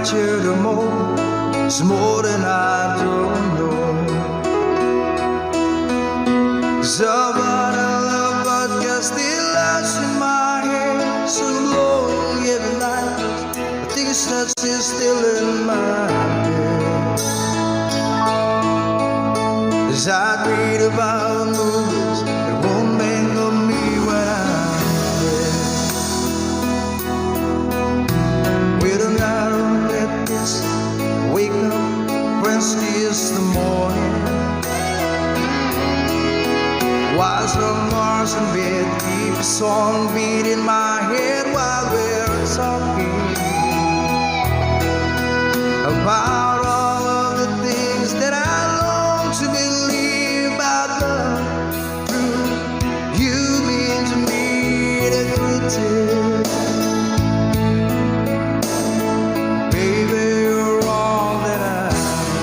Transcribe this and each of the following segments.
capture the more. It's more than I don't know. Somebody love vodka still lies in my head. So long every night, I think it's not still in my head. As I read about movies that won't make of me when I'm dead. With an arrow that is wake up Wednesday is the morning. While some Mars in bed keep a song beat in my head while we're talking about all of the things that I long to believe about love. True, you mean to me the greatest. Baby, you're all that I need.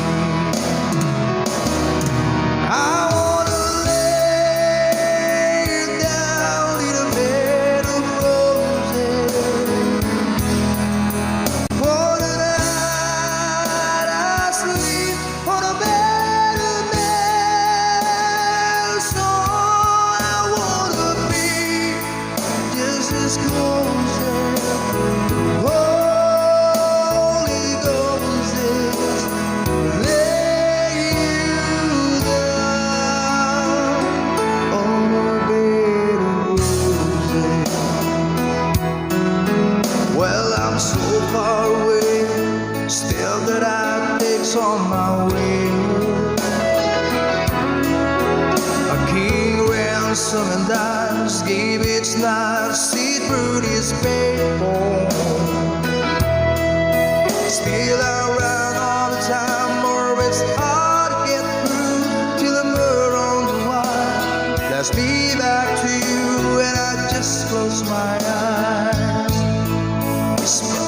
I wanna lay you down in a bed of roses. For the night I sleep on a bed of nails. So I wanna be just as close as Holy Ghost is. Lay you down on a bed of roses. Well, I'm so far away, still that I takes on my way. A king ransom and dimes gave its knife, see through this paper. Still I run all the time, or it's hard to get through till the murder on the wire. Let's be back to you, and I just close my eyes. Whisper,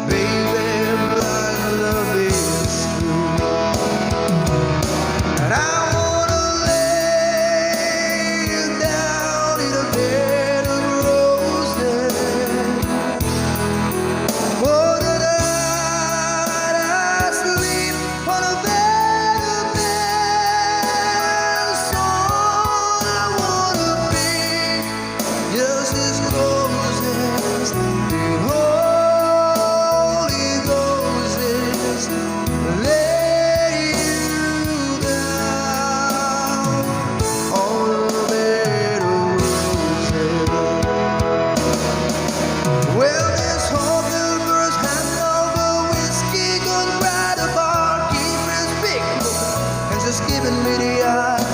baby, blind love is true. And I wanna lay you down in a bed of roses. For the night I sleep on a bed of nails. So I wanna be just as close as the Holy Ghost is. Lay you down on a bed of roses. Well, this whole first hand over whiskey, gone by the bar, keeping big look, and just giving me the eye.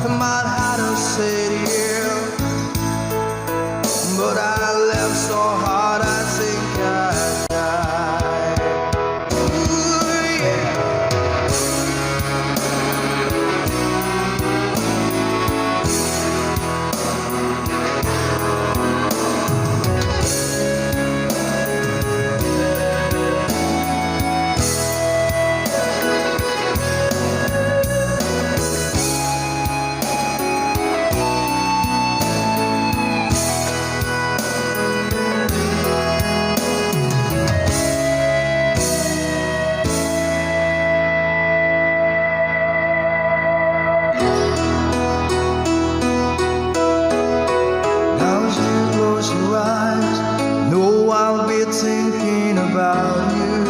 I might have to say yeah, but I left so hard I think I died. Ooh, yeah. Now as you close your eyes, know I'll be thinking about you.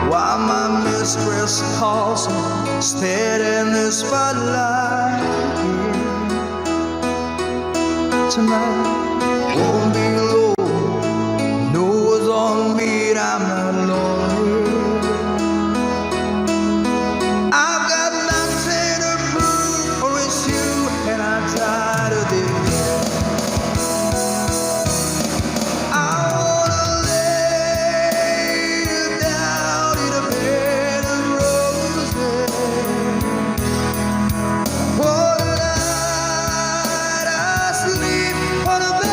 While my mistress calls me, steady in the spotlight. Tonight won't be low, no one's on me, I'm not lonely. I've got nothing to prove, for it's you and I'm tired of this. I wanna lay you down in a bed of roses. For the night I sleep on a bed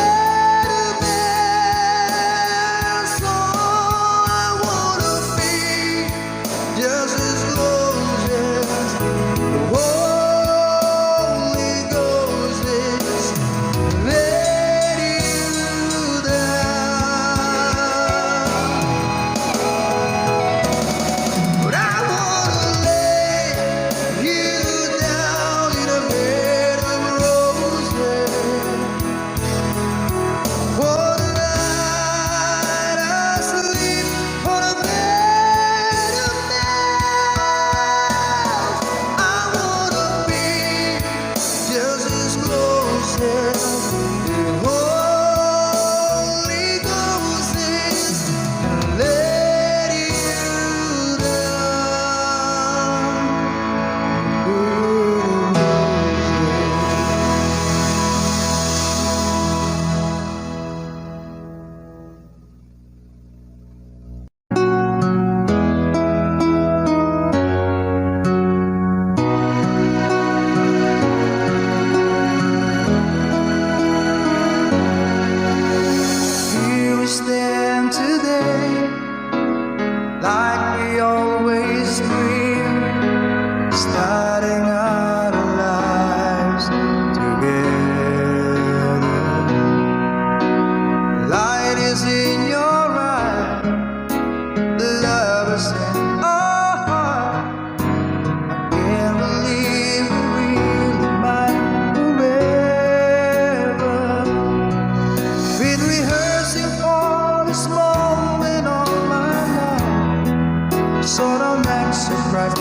surprise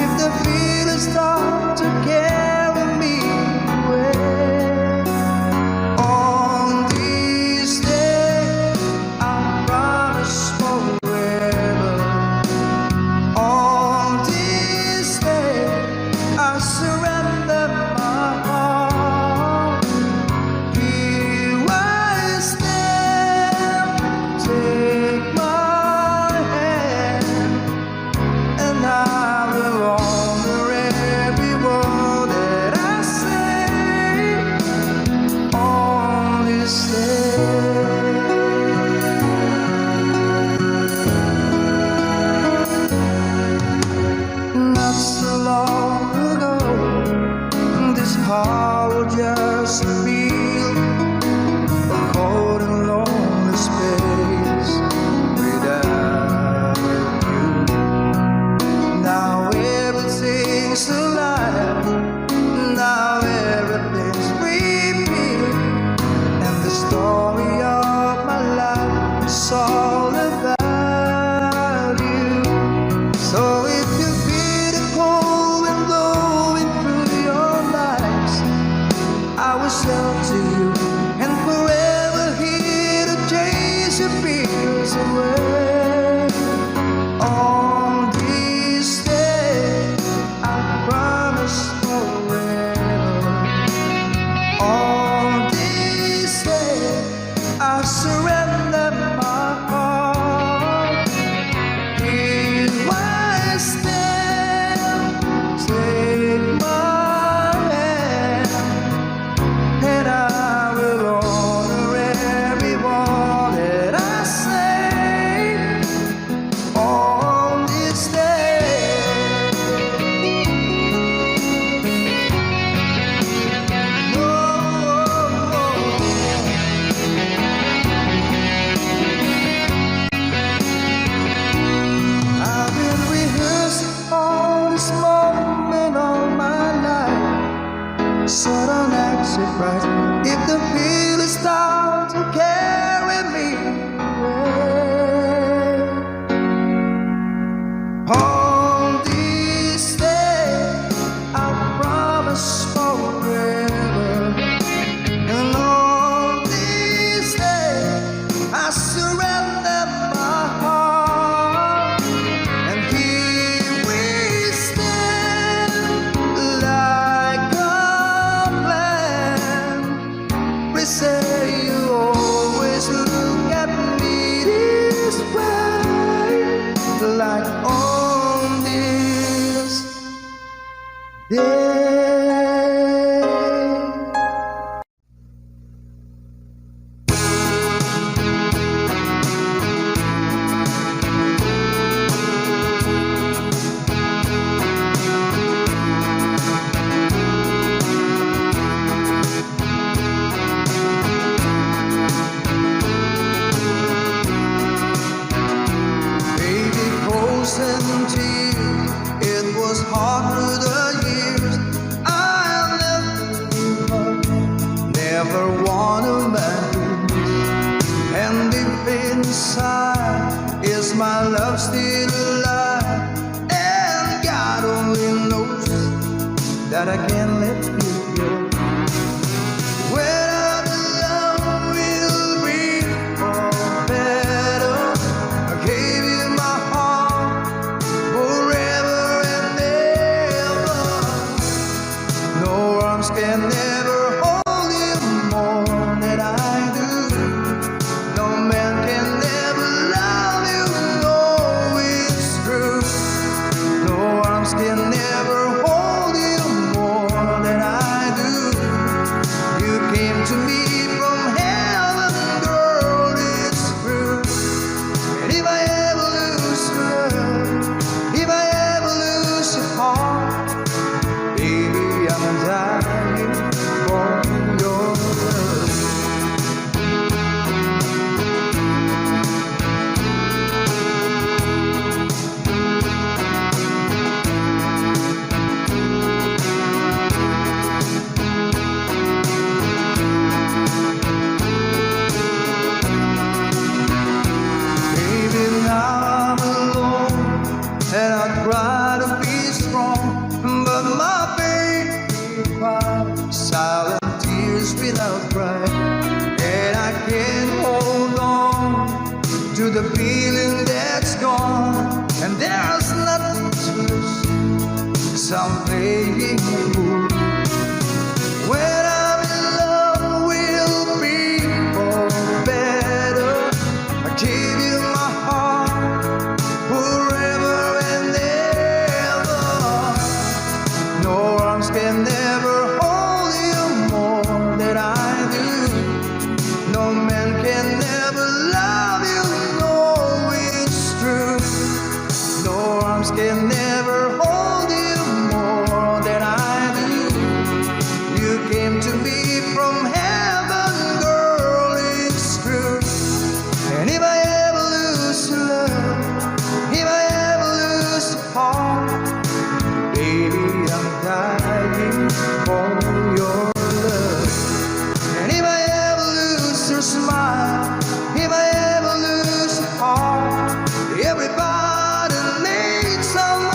if the feelings start to carry me away. On this day, I promise forever. On this day, I surrender my heart. Here I stand, take my hand, and I will honor every word that I say on this day. Not so long ago, this heart would just feel a cold and lonely space without you. Now everything's alive, now everything's repeating, and the story of my life is all about you. So if you feel the cold wind blowing through your lives, I will shelter you and forever here to chase your fears away. On this day, I promise forever. On this day, I surrender my heart. Here I stand, take my hand, and I will honor every word that I say on this day. I've been rehearsing all this moment all my life, so don't act surprised if the feelings start to carry me away. On this day, I promise forever, and on this day, I surrender my heart, and here we stand like a plan. We say you always look at me this way, like on this day. Baby, closer to you, it was hard through the years. I never give up, never wanna lose. And deep inside, is my love still alive? And God only knows that I can't let you go. When our love will be for better, I gave you my heart forever and ever. No arms can never hold you more than I do. No man can never love you, no, it's true. No arms can never hold you more than I do. You came to me from heaven, girl, it's true. And if I ever lose love, if I ever lose your heart, baby, I'm dying for your love. Baby, feeling that's gone, and there's nothing to lose. So I'm playing the fool. When I'm in love, we'll be for better. I give you my heart forever and ever. No arms can never hold you more than I do. No man can never love you, no, it's true. No arms can never hold you more than I do. You came to me from heaven, girl, it's true. And if I ever lose your love, if I ever lose your heart, baby, I'm dying for your love. And if I ever lose your smile, if I ever lose your heart, everybody needs someone.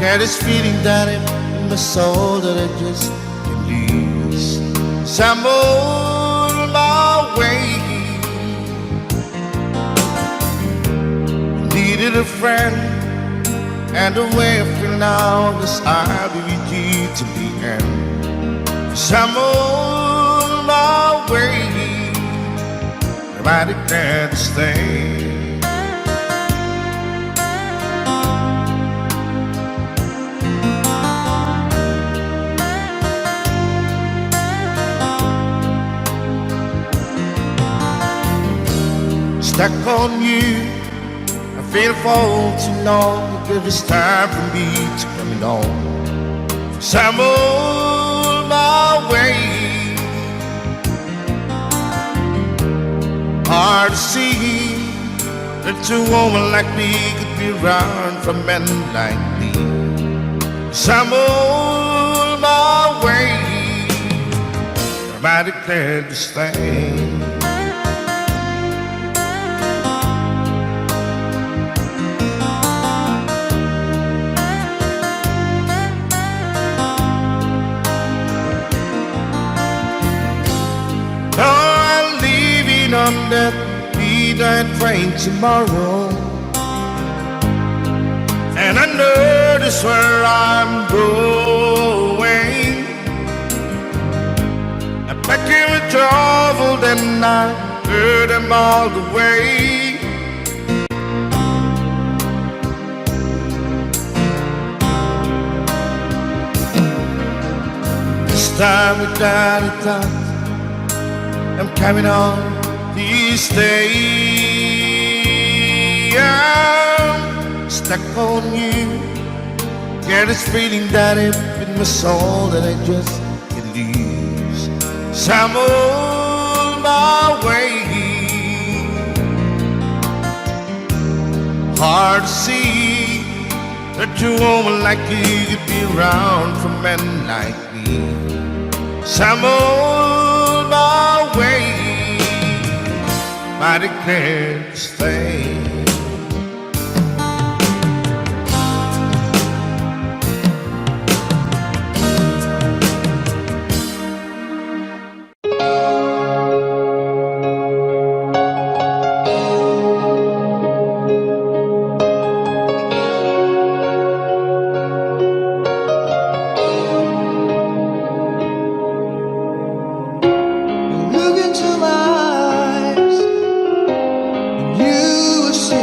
Get this feeling down in my soul that I just can't lose. So I'm on my way. Needed a friend, and the way I feel now is I'll be with you to the end. 'Cause I'm on my way, and I declare to stay. Stuck on you, I feel for too long. Because it's time for me to come on. 'Cause I'm on my way. Hard to see that a woman like me could be around for men like me. 'Cause I'm on my way. I declare to stay. On that midnight train tomorrow, and I know this where I'm going. I pack in with travel, then I heard them all the way. This time without a doubt, I'm coming on. These days I'm stuck on you. Get this feeling that it's in my soul that I just can't lose. So I'm on my way. Hard to see that a woman like you could be around for men like me. So I'm on my way. I declare to stay. Look into my eyes, you were so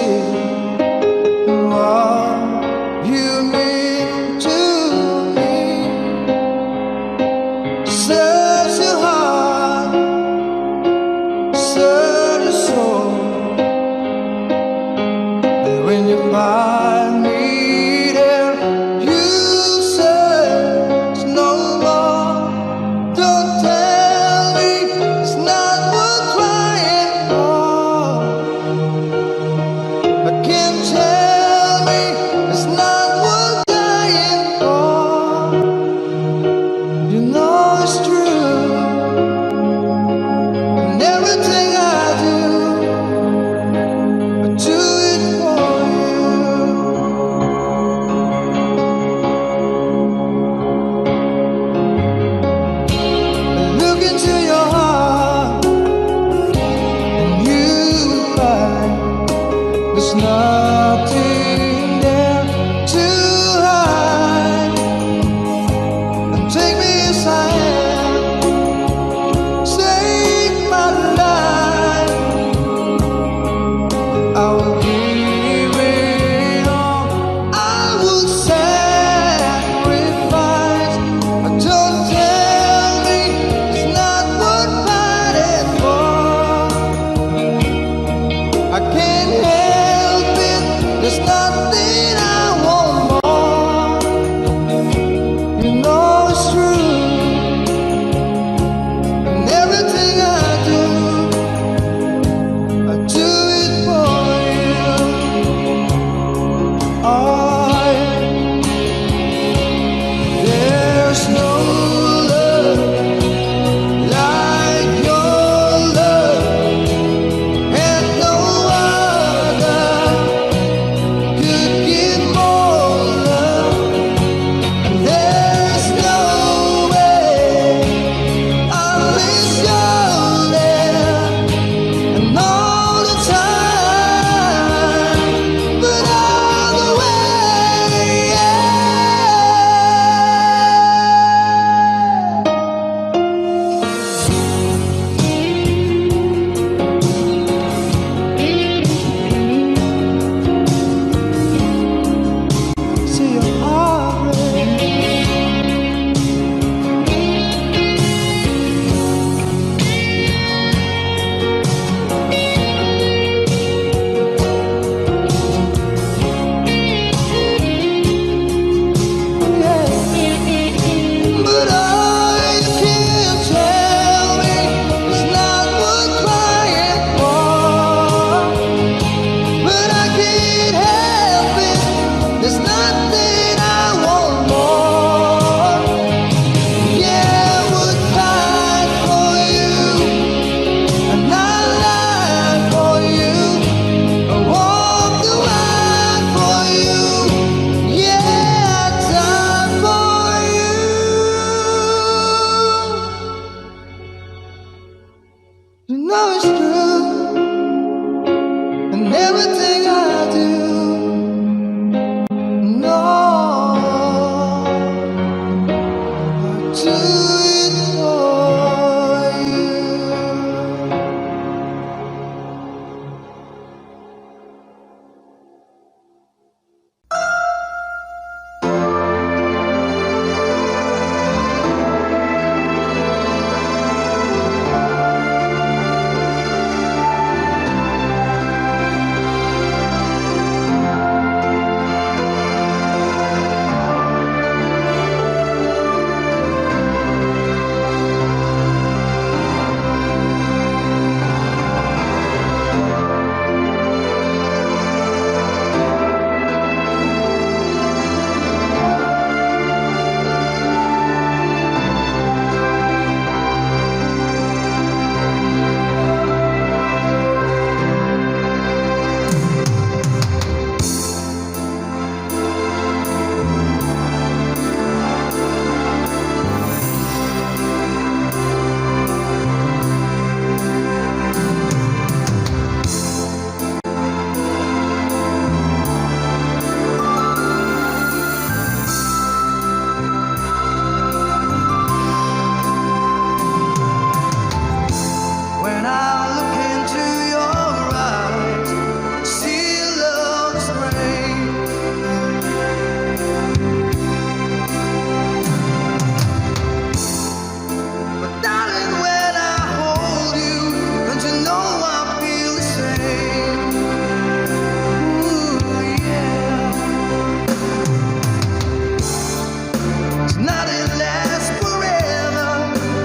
nothing lasts forever,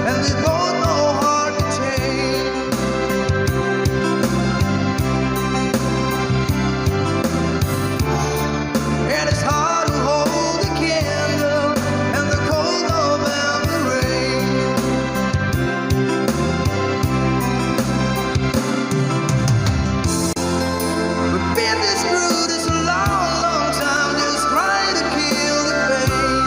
and we both know hard to take. And it's hard to hold the candle and the cold November rain. We've been this through this long, long time, just trying to kill the pain.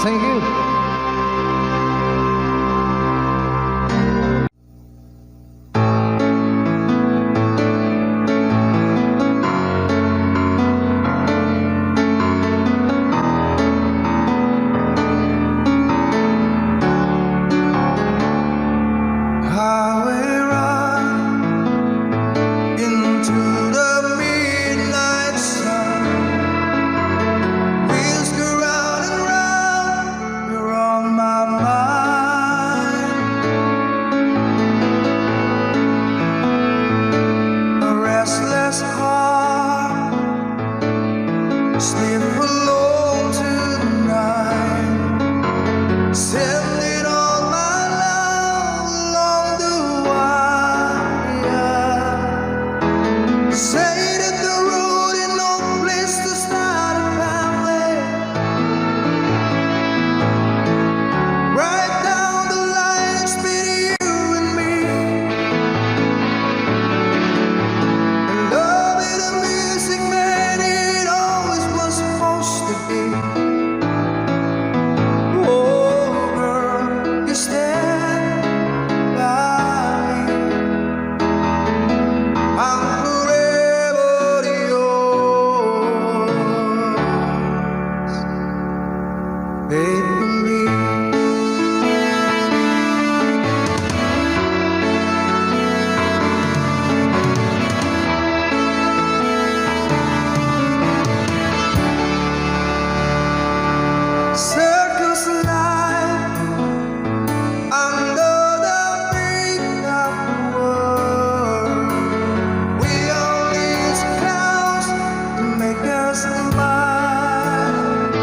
Thank you. Highway run into the midnight sun. Wheels go round and round, you're on my mind. A restless heart slip alone tonight. Sending all my love along the wire. Say that the road ain't no place to start a family. Right down the line, it's been you and me. And love is the music, man, it always was supposed to be. Oh, girl, you stand by me. I'm forever yours, baby. Circles of life under the brink of the world. We all need clowns to make us smile.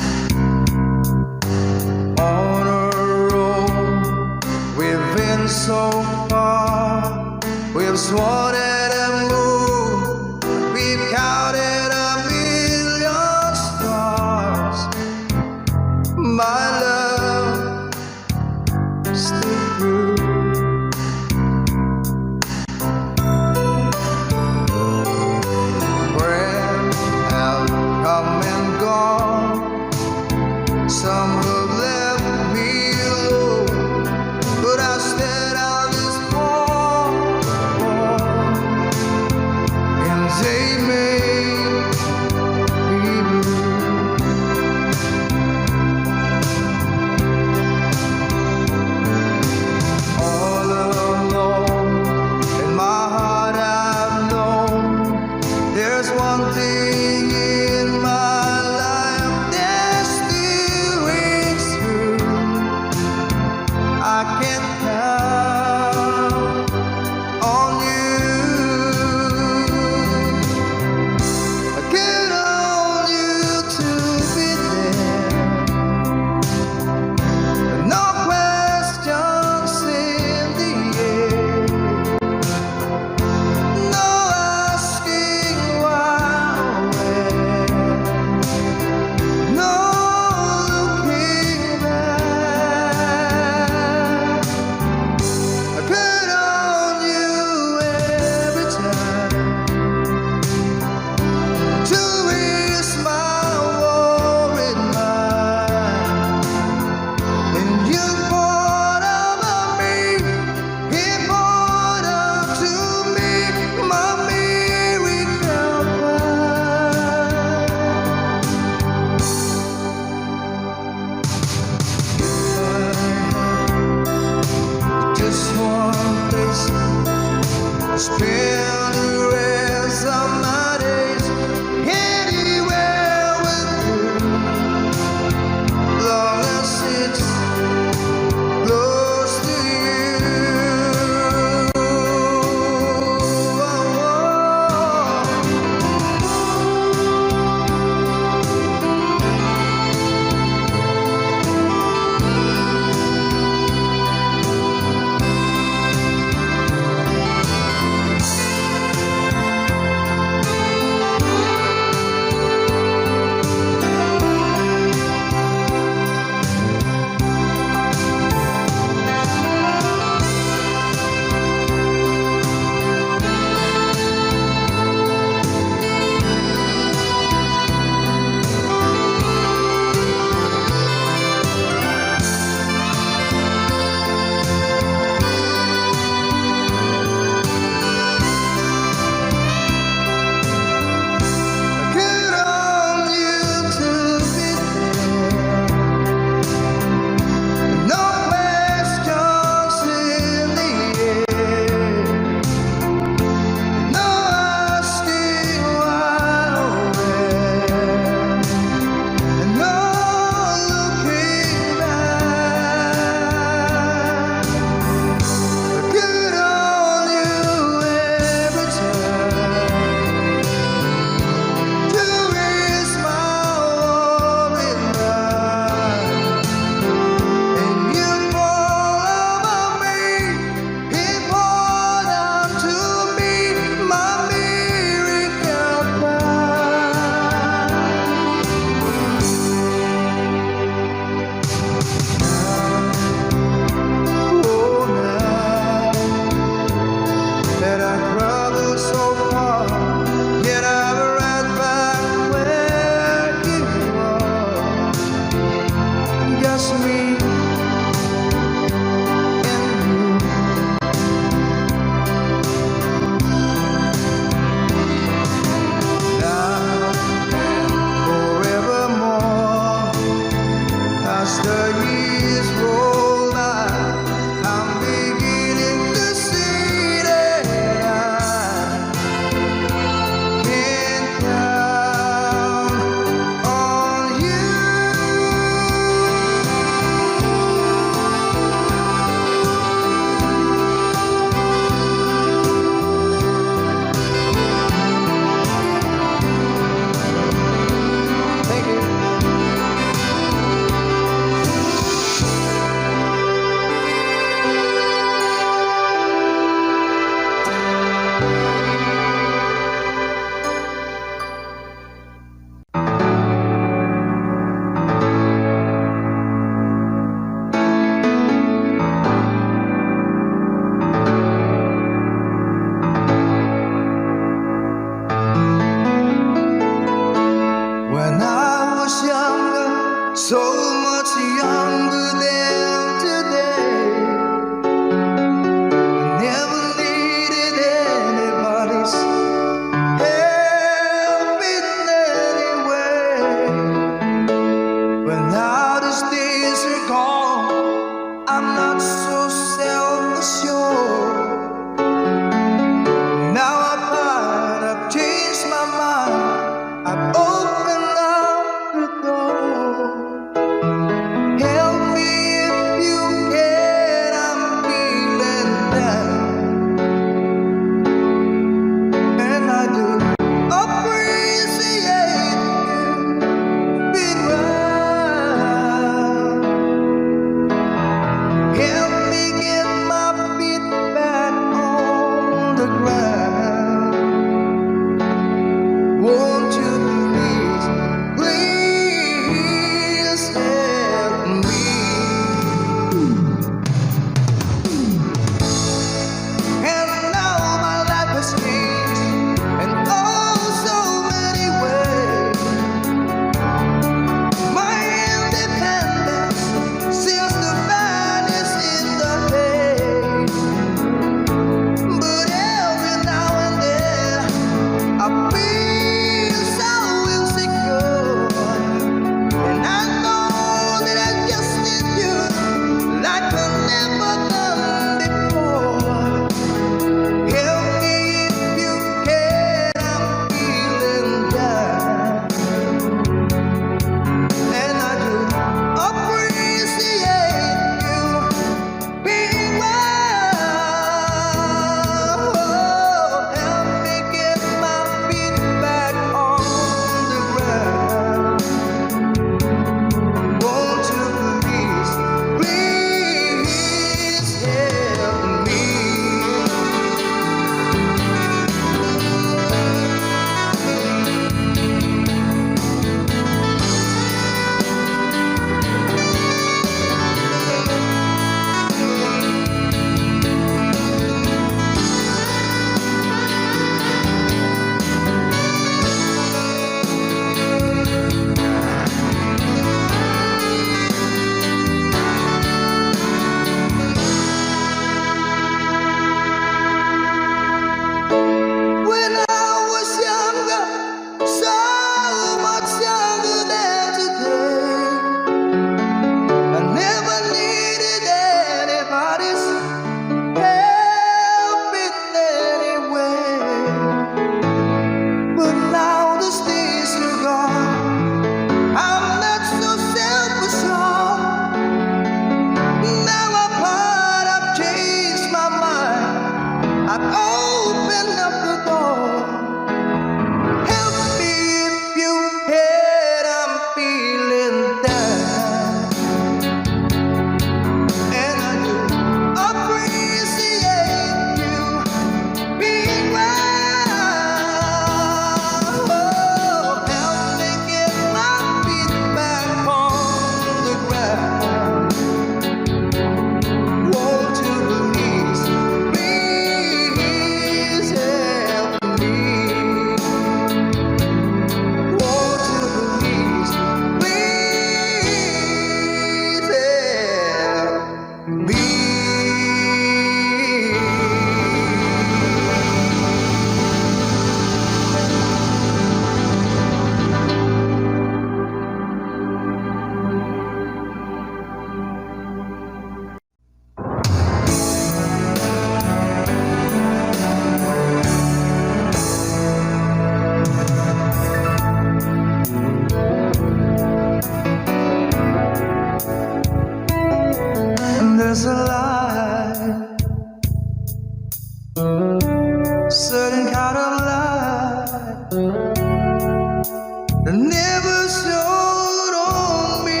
never showed on me.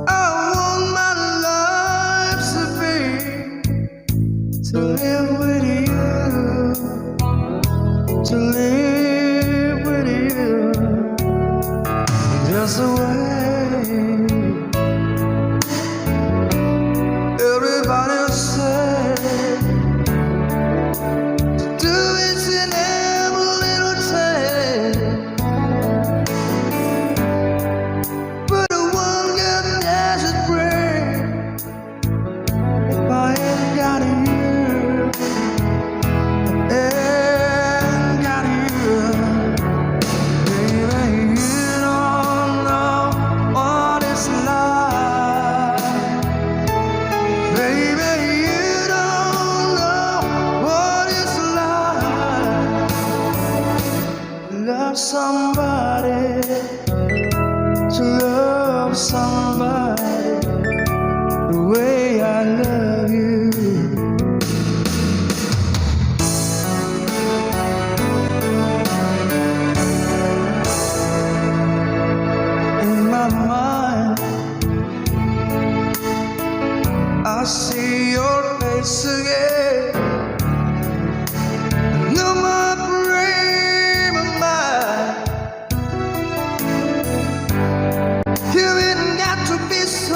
I want my life to be, to live with you, to live with you, just the way everybody said. Do it in every little thing, but the one good desert brain. If I ain't got you, ain't got you, baby, you don't know what it's like. Baby, you don't know what it's like. Love somebody, to love somebody the way I love you. In my mind, I see your face again. No more dream of mine. You ain't got to be so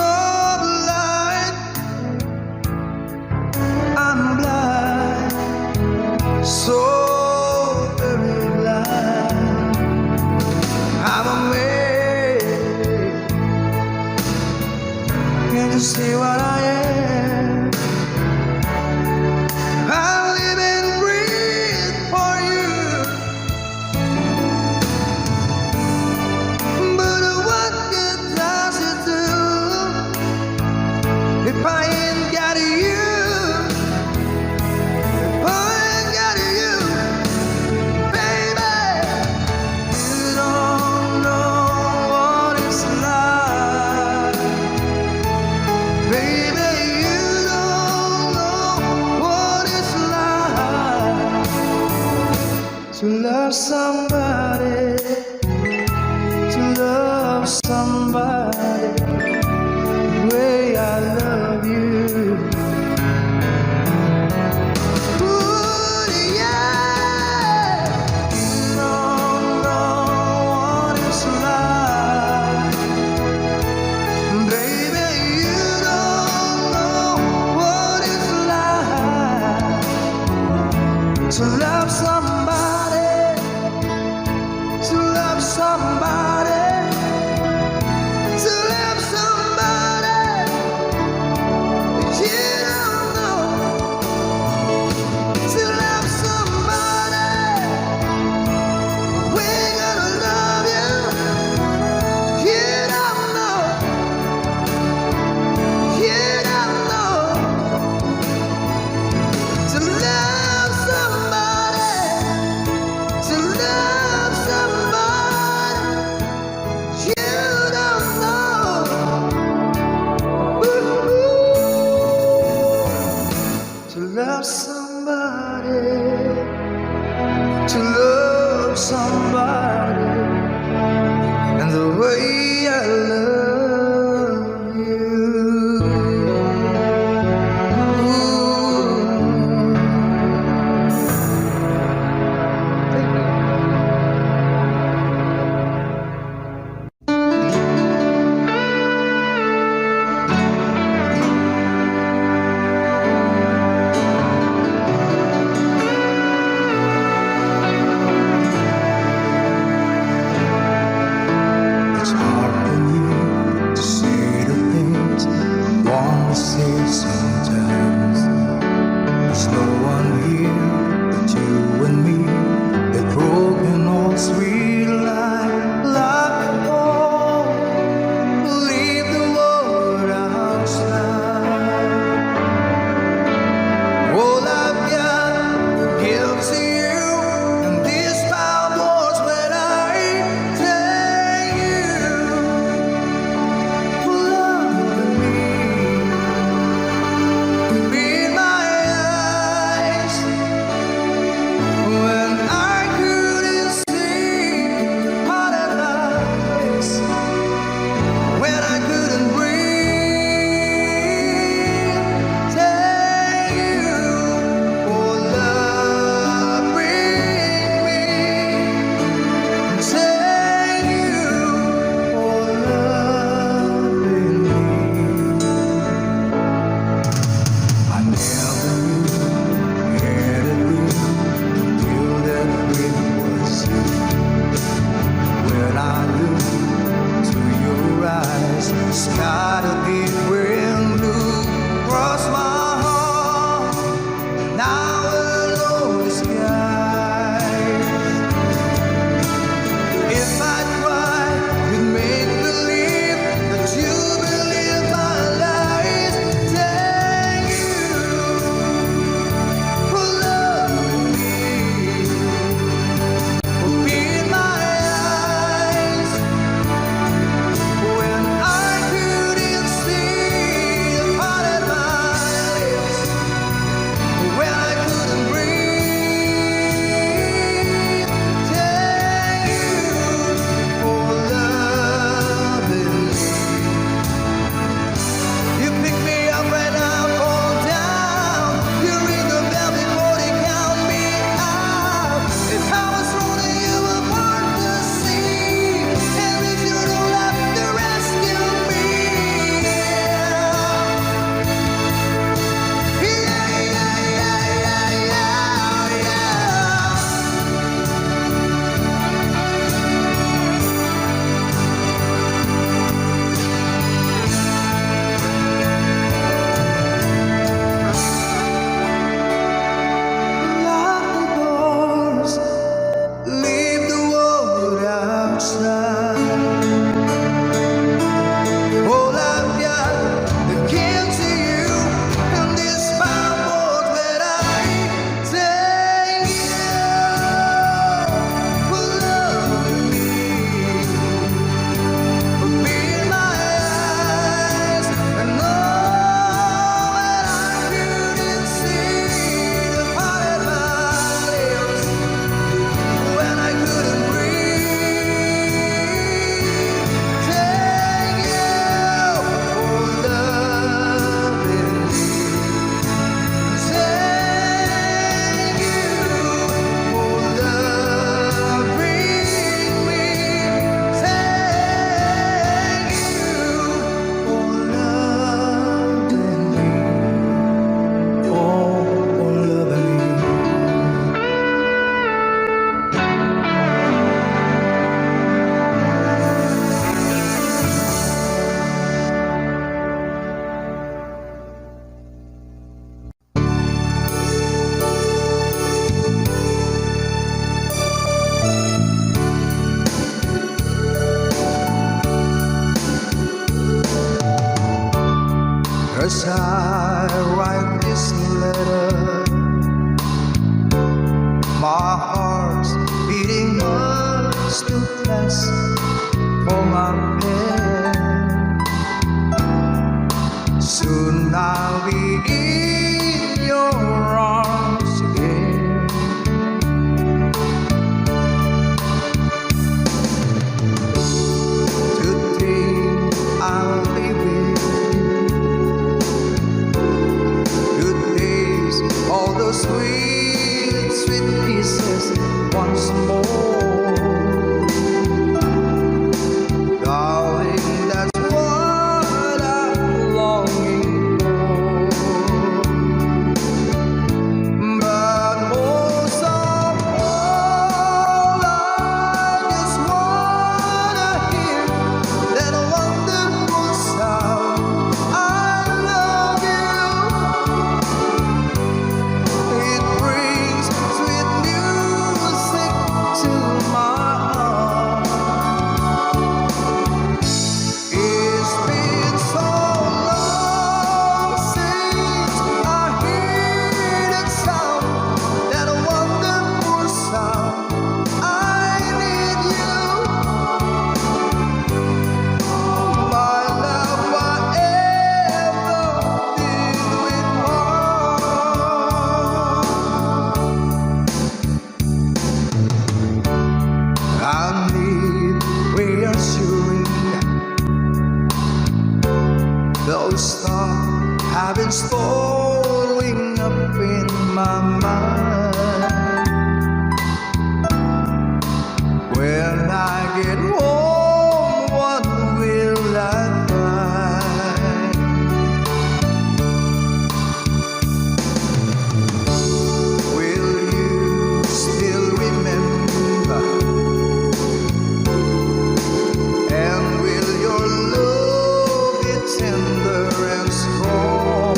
blind. I'm blind, so very blind. I'm a man. Can't you see what I am? I live and breathe for you. But what good does it do if I ain't got you? If I ain't got you, baby, you don't know what it's like. Baby, you don't know what it's like to love somebody, to love somebody the way I love you. Ooh, yeah. You don't know what it's like. Baby, you don't know what it's like to love somebody, to love somebody, to love somebody you don't know, to love somebody. We're gonna love you. You don't know, you don't know, to love somebody, to love somebody you don't know. Ooh, to love somebody, to love somebody, and the way I love you. storing up in my mind. When I get home, what will I find? Will you still remember? And will your love be tender and strong?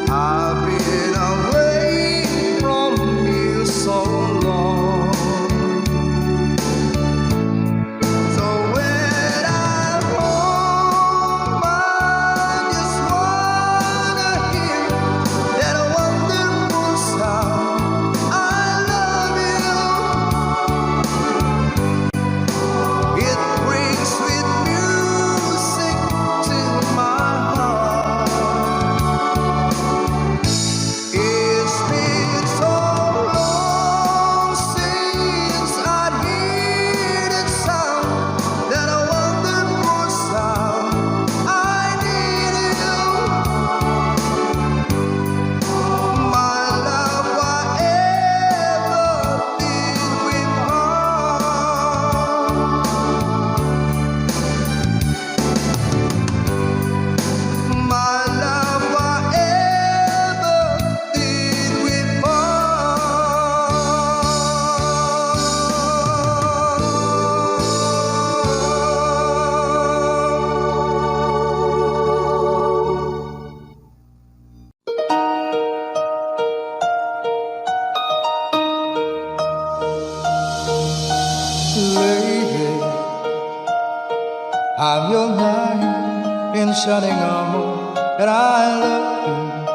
I've been away from you so long. So when I'm home, I just wanna hear that wonderful sound. I love you. It brings sweet music to my heart. It's been so long since I hear that sound, that wonderful sound. I need you, my love, whatever did we part. My love, whatever did we Lady, I'm your knight in shining armor, and I love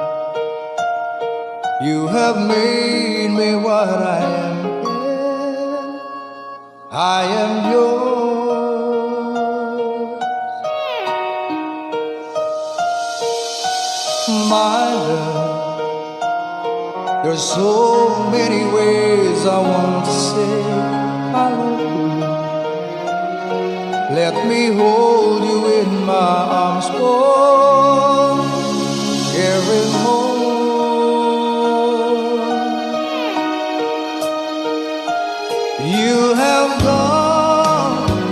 you. You have made me what I am. I am yours, my love. There's so many ways I want to say I love you. Let me hold you in my arms for every moment. You have gone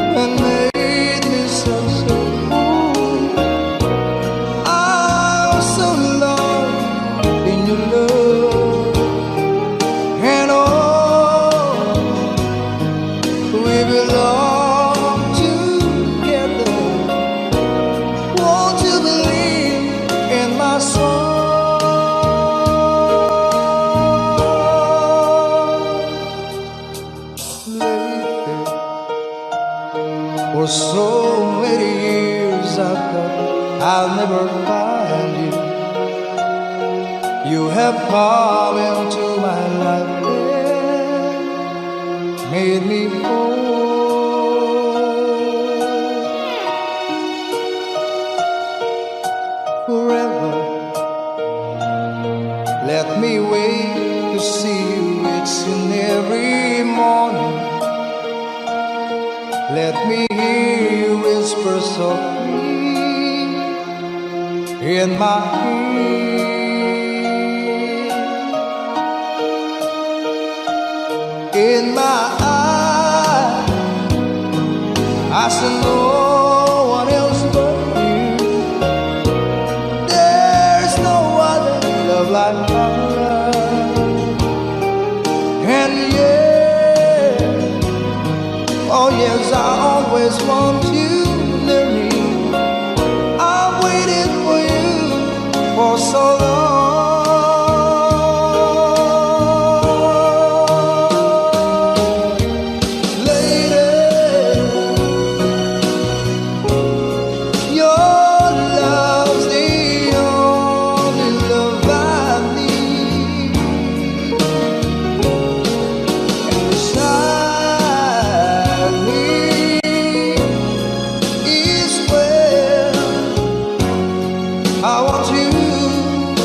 and made me so cool. I'm so lost in your love, and oh, we belong together. Won't you believe in my song? Lately, for so many years I thought I'll never find you. You have come into my life and made me whole. Forever, let me wait to see you. It's in every morning. Let me hear you whisper softly in my ear. In my eyes, I see no one else but you. There's no other love like my love. And yeah, oh yes, I always want you near me. I've waited for you for so long. I want you to live,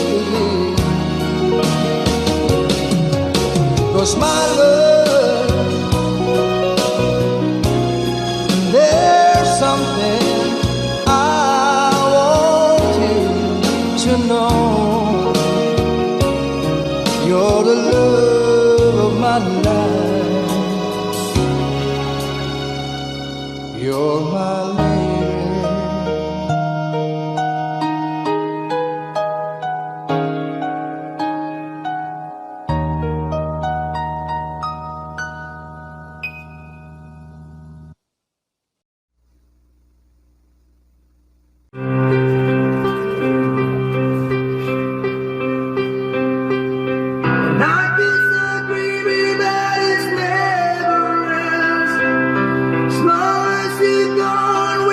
'cause my love, there's something You're the love of my life. You're my lady. Night is a dreaming that is never ends. As long as you're gone,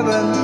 heaven